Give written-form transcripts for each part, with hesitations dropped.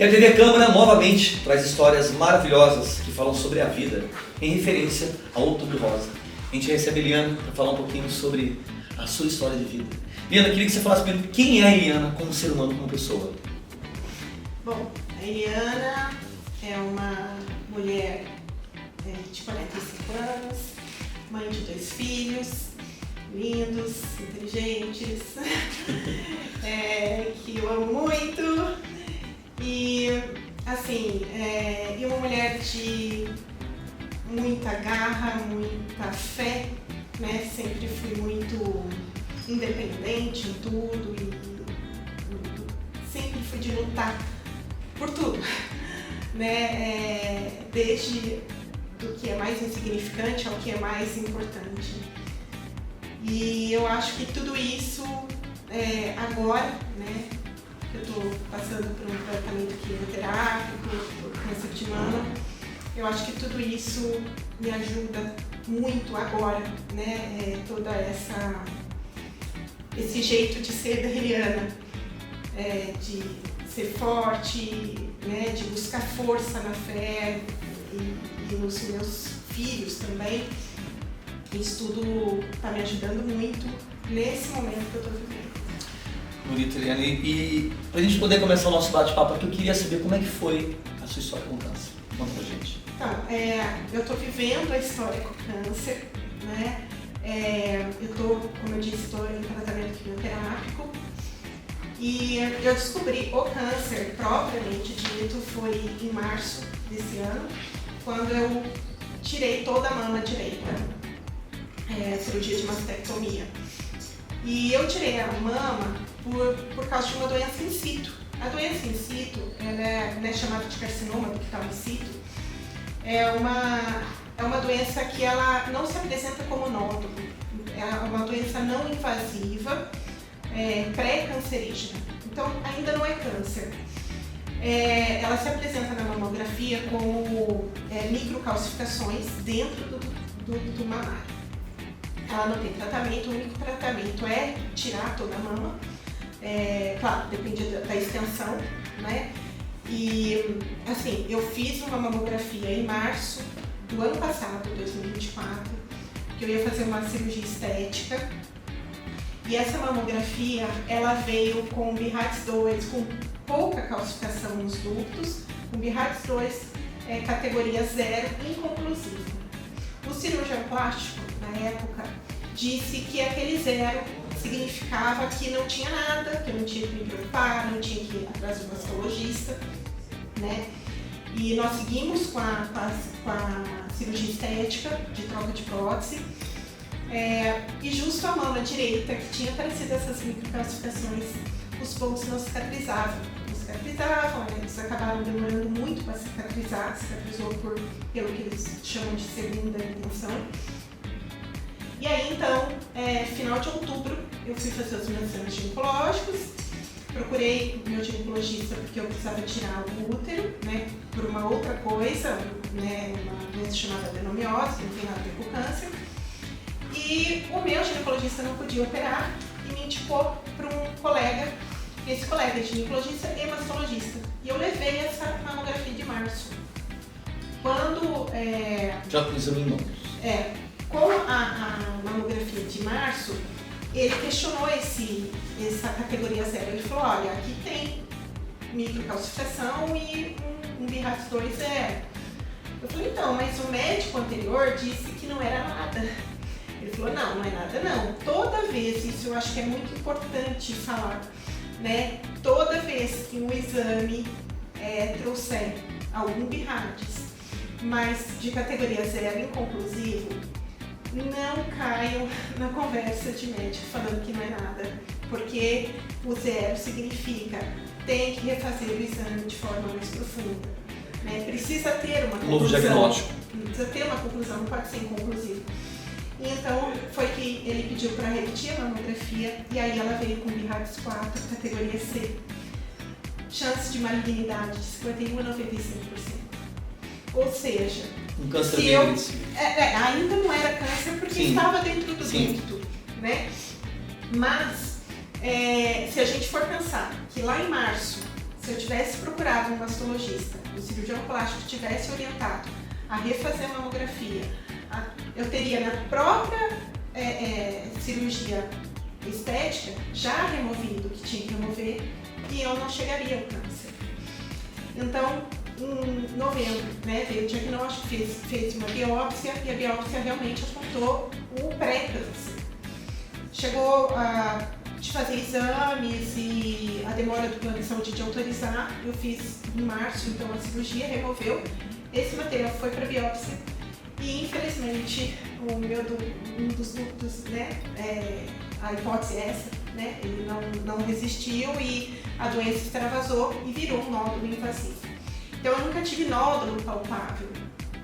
E a TV Câmara novamente traz histórias maravilhosas que falam sobre a vida, em referência ao Outubro Rosa. A gente recebe a Eliana para falar um pouquinho sobre a sua história de vida. Eliana, queria que você falasse primeiro quem é a Eliana como ser humano, como pessoa. Bom, a Eliana é uma mulher de 45 anos, mãe de 2 filhos, lindos, inteligentes, que eu amo muito e, assim, e uma mulher de muita garra, muita fé, né? Sempre fui muito independente em tudo e sempre fui de lutar por tudo, né? Desde do que é mais insignificante ao que é mais importante. E eu acho que tudo isso, agora, né, eu estou passando por um tratamento quimioterápico, por câncer de mama, eu acho que tudo isso me ajuda muito agora, né, esse jeito de ser da Eliana, de ser forte, né, de buscar força na fé e nos meus filhos também. Isso tudo está me ajudando muito nesse momento que eu estou vivendo. Bonito, Eliana. E para a gente poder começar o nosso bate-papo aqui, eu queria saber como é que foi a sua história com o câncer. Conta pra gente. Então, eu estou vivendo a história com o câncer, né? Eu estou, como eu disse, estou em tratamento quimioterápico. E eu descobri o câncer propriamente dito foi em março desse ano, quando eu tirei toda a mama direita, cirurgia de mastectomia. E eu tirei a mama por causa de uma doença in situ. A doença in situ, ela é chamada de carcinoma ductal in situ, é uma doença que ela não se apresenta como nódulo, é uma doença não invasiva, pré-cancerígena, então ainda não é câncer. Ela se apresenta na mamografia como microcalcificações dentro do mamário. Ela não tem tratamento, o único tratamento é tirar toda a mama, claro, depende da extensão, né? E assim, eu fiz uma mamografia em março do ano passado, 2024, que eu ia fazer uma cirurgia estética. E essa mamografia, ela veio com BIRADS 2, com pouca calcificação nos ductos, com BIRADS 2 categoria 0, inconclusivo. O cirurgião plástico, na época, disse que aquele 0 significava que não tinha nada, que eu não tinha que me preocupar, não tinha que ir atrás do mastologista, né? E nós seguimos com a cirurgia estética de troca de prótese. E justo a mama direita, que tinha aparecido essas microcalcificações, os pontos não cicatrizavam. Não cicatrizavam, né? Eles acabaram demorando muito para cicatrizar, cicatrizou pelo que eles chamam de segunda intenção. E aí então, final de outubro, eu fui fazer os meus exames ginecológicos, procurei o meu ginecologista porque eu precisava tirar o útero, né, por uma outra coisa, né, uma doença chamada adenomiose, que não tem nada a ver com câncer. E o meu ginecologista não podia operar e me indicou para um colega, esse colega é ginecologista e mastologista. E eu levei essa mamografia de março. Quando... Já com exame em mãos. Com a mamografia de março, ele questionou essa categoria 0. Ele falou, olha, aqui tem microcalcificação e um BIRADS 2 0. Eu falei, então, mas o médico anterior disse que não era nada. Ele falou, não é nada não. Toda vez, isso eu acho que é muito importante falar, né? Toda vez que um exame trouxer algum BIRADS, mas de categoria 0 inconclusivo, não caiam na conversa de médico falando que não é nada, porque o 0 significa tem que refazer o exame de forma mais profunda, né? Precisa ter uma conclusão. Novo diagnóstico. Precisa ter uma conclusão, não pode ser inconclusivo. E então foi que ele pediu para repetir a mamografia e aí ela veio com BIRADS 4, categoria C. Chance de malignidade de 51 a 95%. Ou seja, um câncer bem agressivo. Ainda não era câncer porque estava dentro do ducto, né? Mas se a gente for pensar que lá em março se eu tivesse procurado um mastologista, um cirurgião plástico que tivesse orientado a refazer a mamografia, eu teria na própria cirurgia estética já removido o que tinha que remover e eu não chegaria ao câncer. Então, em novembro, né, veio o diagnóstico, fez uma biópsia e a biópsia realmente apontou o pré-câncer. Chegou a fazer exames e a demora do plano de saúde de autorizar, eu fiz em março, então a cirurgia removeu. Esse material foi para biópsia e infelizmente um dos ductos, né, a hipótese é essa, né, ele não resistiu e a doença extravasou e virou um nódulo invasivo. Então eu nunca tive nódulo palpável,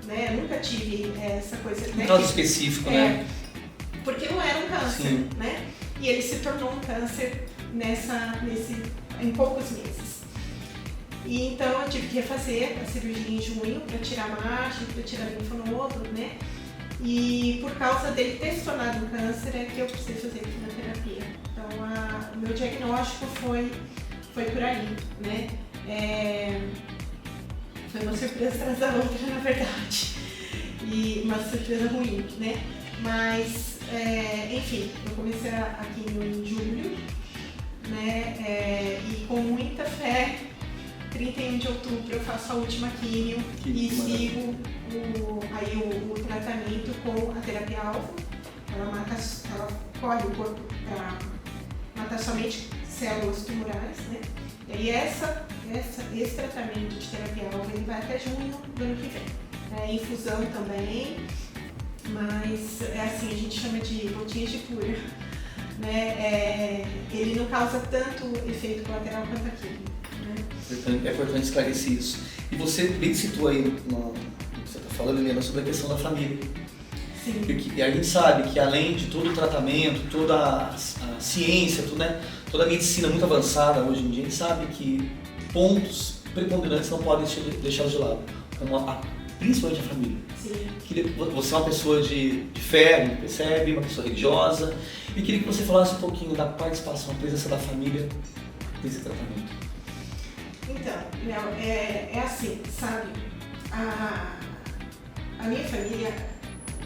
né, eu nunca tive essa coisa, né, nódulo específico, né? Porque não era um câncer, sim, né? E ele se tornou um câncer em poucos meses. E então eu tive que refazer a cirurgia em junho para tirar a margem, para tirar linfonodo, né? E por causa dele ter se tornado um câncer é que eu precisei fazer quimioterapia. Então o meu diagnóstico foi por aí, né? Foi uma surpresa atrás da outra, na verdade. E uma surpresa ruim, né? Mas, enfim, eu comecei a quimio em julho, né? E com muita fé, 31 de outubro eu faço a última quimio e sigo o tratamento com a terapia-alvo. Ela colhe o corpo para matar somente células tumorais, né? E aí esse tratamento de terapia-alvo ele vai até junho do ano que vem. Infusão também. Mas assim, a gente chama de gotinhas de cura, né? Ele não causa tanto efeito colateral quanto a quimio, né? É importante esclarecer isso. E você bem citou aí, você está falando, Helena, sobre a questão da família. Sim. E a gente sabe que além de todo o tratamento, toda a ciência, né, toda a medicina muito avançada hoje em dia, a gente sabe que pontos preponderantes não podem ser deixados de lado, como principalmente a família. Sim. Você é uma pessoa de fé, me percebe, uma pessoa religiosa, e queria que você falasse um pouquinho da participação, a presença da família nesse tratamento. Então, Léo, é assim, sabe? A minha família,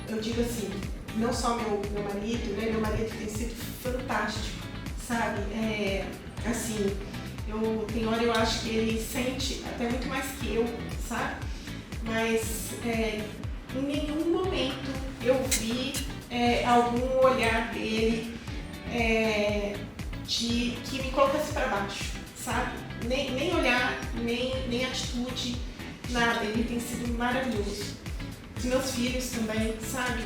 eu digo assim, não só meu marido, né? Meu marido tem sido fantástico, sabe? Assim, tem hora eu acho que ele sente até muito mais que eu, sabe? Mas em nenhum momento eu vi algum olhar dele que me colocasse para baixo, sabe? Nem olhar, nem atitude, nada. Ele tem sido maravilhoso. Os meus filhos também, sabe?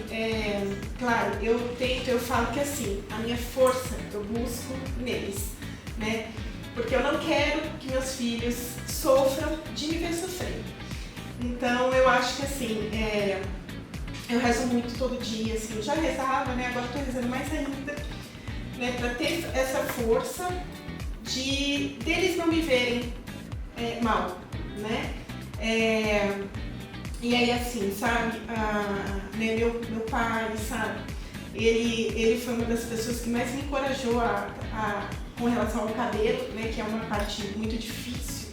Claro, eu falo que assim, a minha força eu busco neles, né? Porque eu não quero que meus filhos sofram de me ver sofrer. Então eu acho que assim, eu rezo muito todo dia, assim, eu já rezava, né? Agora estou rezando mais ainda, né? Para ter essa força deles não me verem mal, né? E aí assim, sabe, né, meu pai, sabe, ele foi uma das pessoas que mais me encorajou com relação ao cabelo, né, que é uma parte muito difícil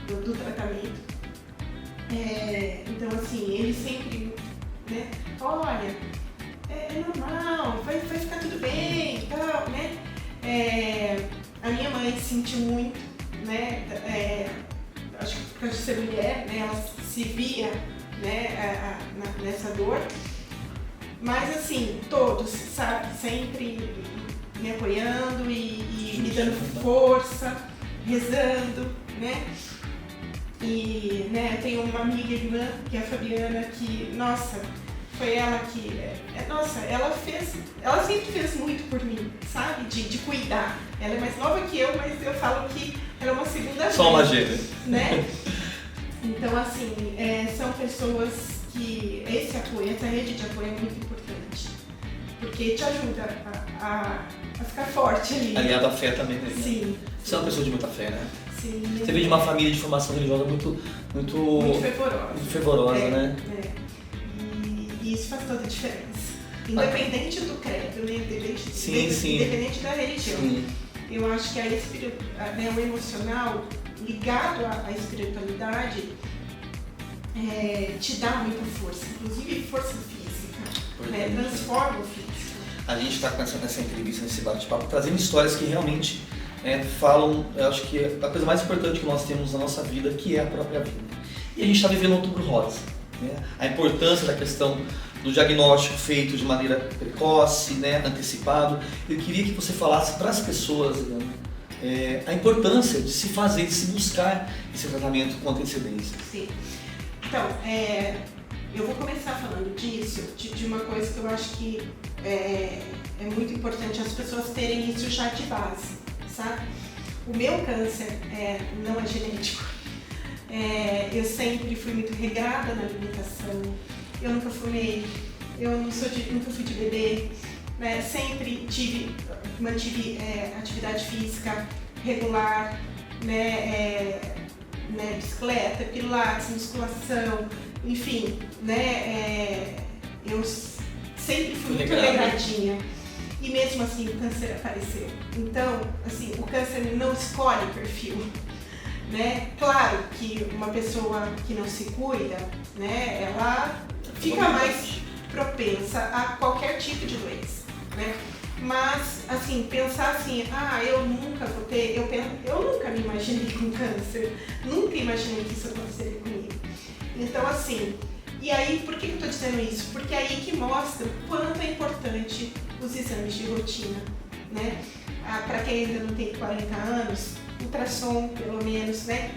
do tratamento. Então assim, ele sempre, né, olha, é normal, vai ficar tudo bem e tal, né. A minha mãe sentiu muito, né, acho que por causa de ser mulher, né, ela se via, né, nessa dor, mas assim, todos, sabe, sempre me apoiando e me dando força, rezando, né. E, né, eu tenho uma amiga irmã, que é a Fabiana, que, nossa, foi ela que, ela sempre fez muito por mim, sabe, de cuidar. Ela é mais nova que eu, mas eu falo que ela é uma segunda vez. Só uma gêmea. Né? Então, assim, são pessoas que esse apoio, essa rede de apoio é muito importante, porque te ajuda a ficar forte ali. Aliado à fé também, né? Sim. Você é uma pessoa de muita fé, né? Sim. Você vem de uma família de formação religiosa muito fervorosa. Muito fervorosa, né? E isso faz toda a diferença. Independente do credo, né? Independente da religião. Sim. eu acho que o emocional ligado à espiritualidade te dá muita força, inclusive força física, né? Transforma o físico. A gente está nessa entrevista, nesse bate-papo, trazendo histórias que realmente falam, eu acho que é a coisa mais importante que nós temos na nossa vida, que é a própria vida. E a gente está vivendo o Outubro Rosa, né? A importância da questão do diagnóstico feito de maneira precoce, né, antecipado. Eu queria que você falasse para as pessoas, a importância de se fazer, de se buscar esse tratamento com antecedência. Sim. Então, eu vou começar falando disso, de uma coisa que eu acho que é muito importante as pessoas terem isso já de base, sabe? O meu câncer não é genético. Eu sempre fui muito regrada na alimentação. Eu nunca fumei, nunca fui de bebê, né? Sempre mantive atividade física regular, né? Bicicleta, pilates, musculação, enfim, né? Eu sempre fui muito regradinha e mesmo assim o câncer apareceu. Então, assim, o câncer não escolhe perfil, né? Claro que uma pessoa que não se cuida, né? Ela fica mais propensa a qualquer tipo de doença, né? Mas, assim, pensar assim, eu nunca vou ter, eu nunca me imaginei com câncer, nunca imaginei que isso aconteceria comigo. Então, assim, e aí, por que eu estou dizendo isso? Porque é aí que mostra o quanto é importante os exames de rotina, né? Para quem ainda não tem 40 anos, ultrassom, pelo menos, né?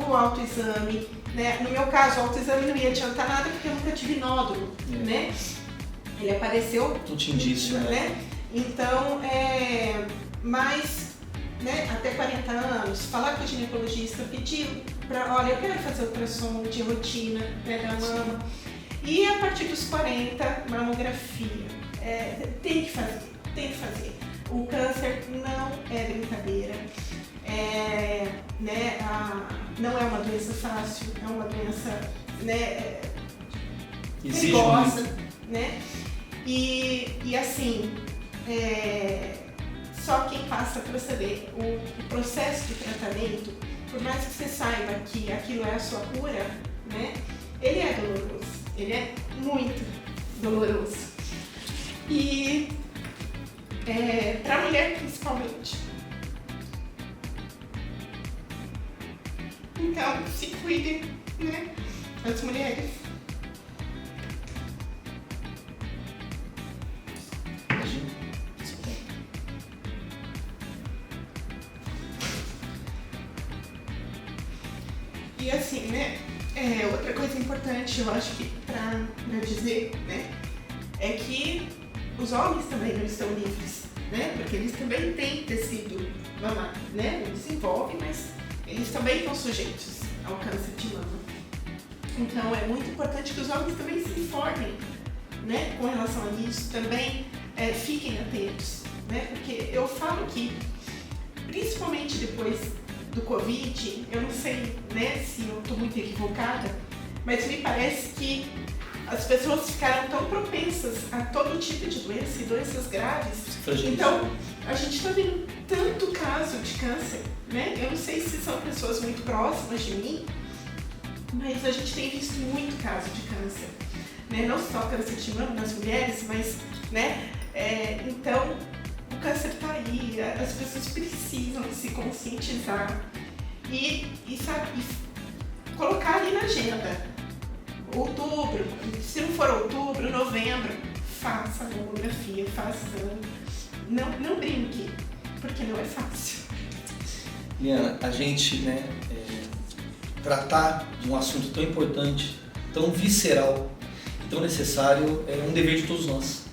O autoexame, né? No meu caso, o autoexame não ia adiantar nada porque eu nunca tive nódulo, né? Ele apareceu... Não tinha indício, né? Então, mas, né, até 40 anos, falar com o ginecologista, pedir para, olha, eu quero fazer ultrassom de rotina, né, da mama. E a partir dos 40, mamografia. Tem que fazer. O câncer não é brincadeira. Não é uma doença fácil, é uma doença, né, perigosa, né? E assim, só quem passa para saber o processo de tratamento, por mais que você saiba que aquilo é a sua cura, né? Ele é doloroso, ele é muito doloroso. E para a mulher principalmente. Então, se cuidem, né? As mulheres. E assim, né? Outra coisa importante, eu acho que para dizer, né? É que os homens também não estão livres, né? Porque eles também têm tecido mamário, né? Eles se envolvem, mas eles também estão sujeitos ao câncer de mama. Então é muito importante que os homens também se informem, né, com relação a isso, também fiquem atentos, né? Porque eu falo que, principalmente depois do Covid, eu não sei, né, se eu estou muito equivocada, mas me parece que as pessoas ficaram tão propensas a todo tipo de doença e doenças graves. Então, a gente está vendo tanto caso de câncer, né? Eu não sei se são pessoas muito próximas de mim, mas a gente tem visto muito caso de câncer, né? Não só câncer de mama nas mulheres, mas, né? Então, o câncer está aí, as pessoas precisam se conscientizar e colocar ali na agenda. Outubro, se não for outubro, novembro, faça mamografia, faça exame. Não brinque, porque não é fácil. Liana, a gente, né, tratar de um assunto tão importante, tão visceral, tão necessário, é um dever de todos nós.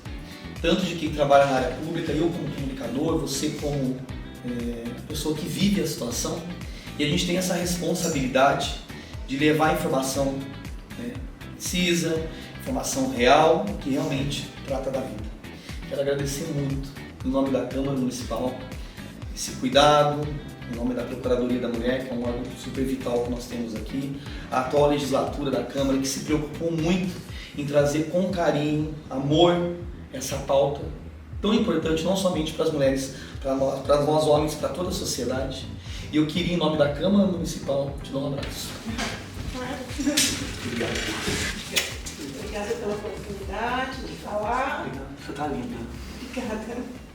Tanto de quem trabalha na área pública, eu como comunicador, você como pessoa que vive a situação, e a gente tem essa responsabilidade de levar a informação precisa, informação real, que realmente trata da vida. Quero agradecer muito, em nome da Câmara Municipal, esse cuidado, em nome da Procuradoria da Mulher, que é um órgão super vital que nós temos aqui, a atual legislatura da Câmara, que se preocupou muito em trazer com carinho, amor, essa pauta tão importante, não somente para as mulheres, para nós homens, para toda a sociedade. E eu queria, em nome da Câmara Municipal, te dar um abraço. Obrigado. Obrigada pela oportunidade de falar. Obrigado. Você está linda. Obrigada.